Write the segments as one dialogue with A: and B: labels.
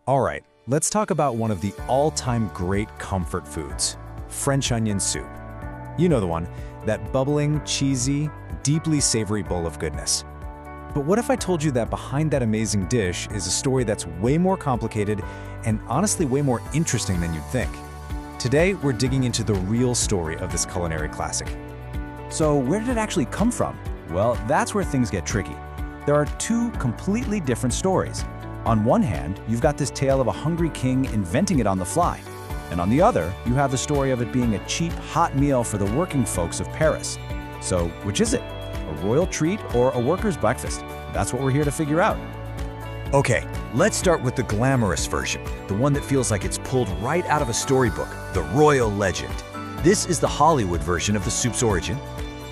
A: All right, let's talk about one of the all-time great comfort foods, French onion soup. You know the one, that bubbling, cheesy, deeply savory bowl of goodness. But what if I told you that behind that amazing dish is a story that's way more complicated and honestly way more interesting than you'd think? Today, we're digging into the real story of this culinary classic.
B: So where did it actually come from? Well, that's where things get tricky. There are two completely different stories. On one hand, you've got this tale of a hungry king inventing it on the fly. And on the other, you have the story of it being a cheap, hot meal for the working folks of Paris. So which is it? A royal treat or a worker's breakfast? That's what we're here to figure out.
C: Okay, let's start with the glamorous version, the one that feels like it's pulled right out of a storybook, the royal legend. This is the Hollywood version of the soup's origin.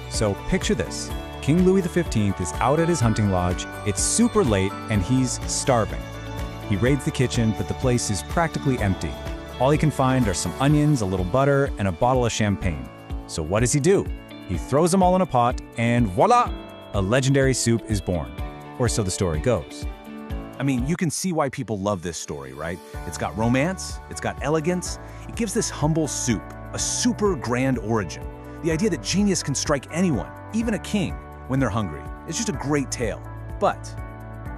A: So picture this. King Louis XV is out at his hunting lodge, it's super late, and he's starving. He raids the kitchen, but the place is practically empty. All he can find are some onions, a little butter, and a bottle of champagne. So what does he do? He throws them all in a pot, and voila! A legendary soup is born. Or so the story goes.
B: I mean, you can see why people love this story, right? It's got romance, it's got elegance. It gives this humble soup a super grand origin. The idea that genius can strike anyone, even a king, when they're hungry. It's just a great tale. But,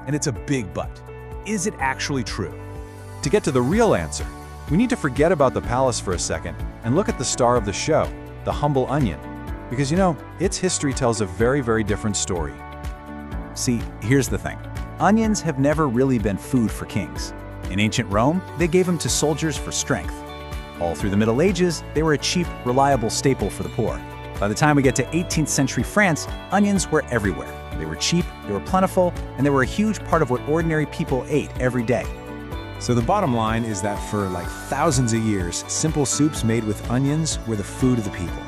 B: and it's a big but, is it actually true?
A: To get to the real answer, we need to forget about the palace for a second and look at the star of the show, the humble onion. Because its history tells a very, very different story.
B: See, here's the thing. Onions have never really been food for kings. In ancient Rome, they gave them to soldiers for strength. All through the Middle Ages, they were a cheap, reliable staple for the poor. By the time we get to 18th century France, onions were everywhere. They were cheap, they were plentiful, and they were a huge part of what ordinary people ate every day.
A: So the bottom line is that for like thousands of years, simple soups made with onions were the food of the people.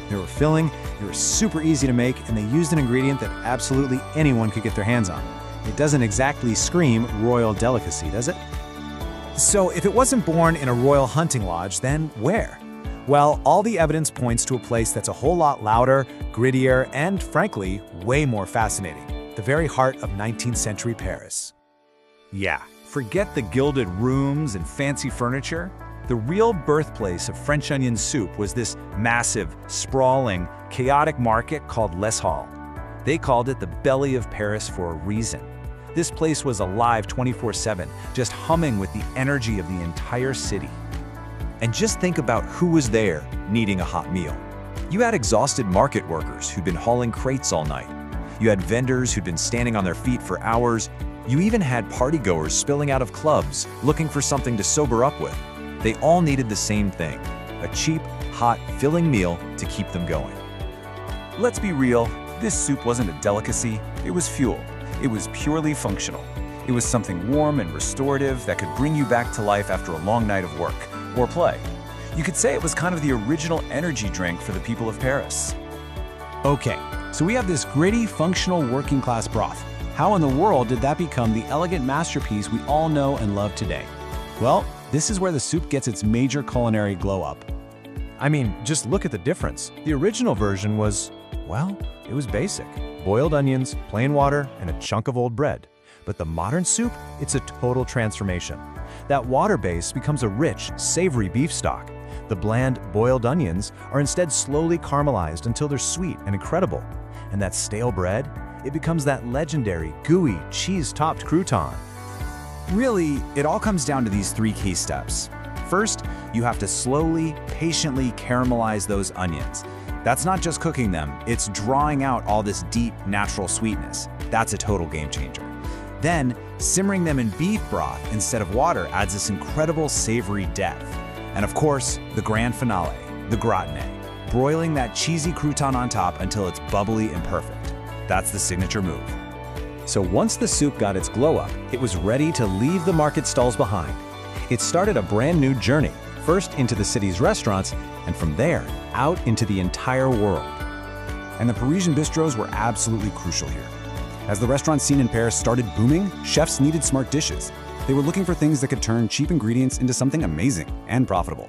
A: They were filling, they were super easy to make, and they used an ingredient that absolutely anyone could get their hands on. It doesn't exactly scream royal delicacy, does it? So if it wasn't born in a royal hunting lodge, then where? Well, all the evidence points to a place that's a whole lot louder, grittier, and frankly, way more fascinating. The very heart of 19th century Paris.
B: Yeah, forget the gilded rooms and fancy furniture. The real birthplace of French onion soup was this massive, sprawling, chaotic market called Les Halles. They called it the belly of Paris for a reason. This place was alive 24/7, just humming with the energy of the entire city.
C: And just think about who was there needing a hot meal. You had exhausted market workers who'd been hauling crates all night. You had vendors who'd been standing on their feet for hours. You even had partygoers spilling out of clubs looking for something to sober up with. They all needed the same thing, a cheap, hot, filling meal to keep them going.
B: Let's be real, this soup wasn't a delicacy, it was fuel. It was purely functional. It was something warm and restorative that could bring you back to life after a long night of work or play. You could say it was kind of the original energy drink for the people of Paris.
A: Okay, so we have this gritty, functional working-class broth. How in the world did that become the elegant masterpiece we all know and love today? Well, this is where the soup gets its major culinary glow-up. I mean, just look at the difference. The original version was, well, it was basic. Boiled onions, plain water, and a chunk of old bread. But the modern soup, it's a total transformation. That water base becomes a rich, savory beef stock. The bland, boiled onions are instead slowly caramelized until they're sweet and incredible. And that stale bread, it becomes that legendary, gooey, cheese-topped crouton.
B: Really, it all comes down to these three key steps. First, you have to slowly, patiently caramelize those onions. That's not just cooking them, it's drawing out all this deep, natural sweetness. That's a total game changer. Then, simmering them in beef broth instead of water adds this incredible savory depth. And of course, the grand finale, the gratin, broiling that cheesy crouton on top until it's bubbly and perfect. That's the signature move.
A: So once the soup got its glow up, it was ready to leave the market stalls behind. It started a brand new journey, first into the city's restaurants, and from there, out into the entire world.
B: And the Parisian bistros were absolutely crucial here. As the restaurant scene in Paris started booming, chefs needed smart dishes. They were looking for things that could turn cheap ingredients into something amazing and profitable.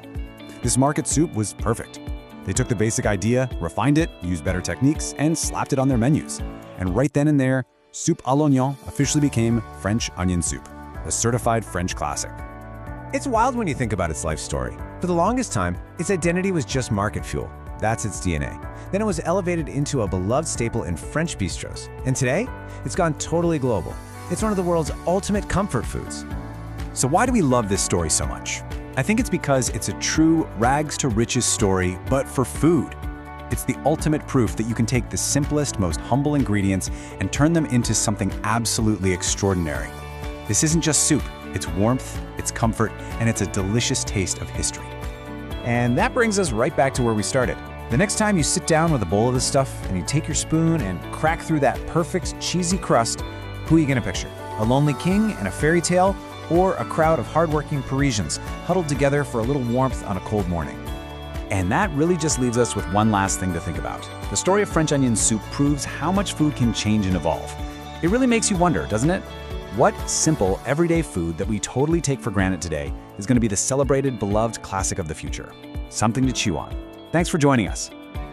B: This market soup was perfect. They took the basic idea, refined it, used better techniques, and slapped it on their menus. And right then and there, soupe à l'oignon officially became French onion soup. a certified French classic.
A: It's wild when you think about its life story. For the longest time, its identity was just market fuel. That's its DNA. Then it was elevated into a beloved staple in French bistros. And today, it's gone totally global. It's one of the world's ultimate comfort foods.
B: So why do we love this story so much? I think it's because it's a true rags to riches story, but for food. It's the ultimate proof that you can take the simplest, most humble ingredients and turn them into something absolutely extraordinary. This isn't just soup. It's warmth, it's comfort, and it's a delicious taste of history. And that brings us right back to where we started. The next time you sit down with a bowl of this stuff and you take your spoon and crack through that perfect cheesy crust, who are you gonna picture? A lonely king in a fairy tale, or a crowd of hardworking Parisians huddled together for a little warmth on a cold morning? And that really just leaves us with one last thing to think about. The story of French onion soup proves how much food can change and evolve. It really makes you wonder, doesn't it? What simple, everyday food that we totally take for granted today is going to be the celebrated, beloved classic of the future? Something to chew on. Thanks for joining us.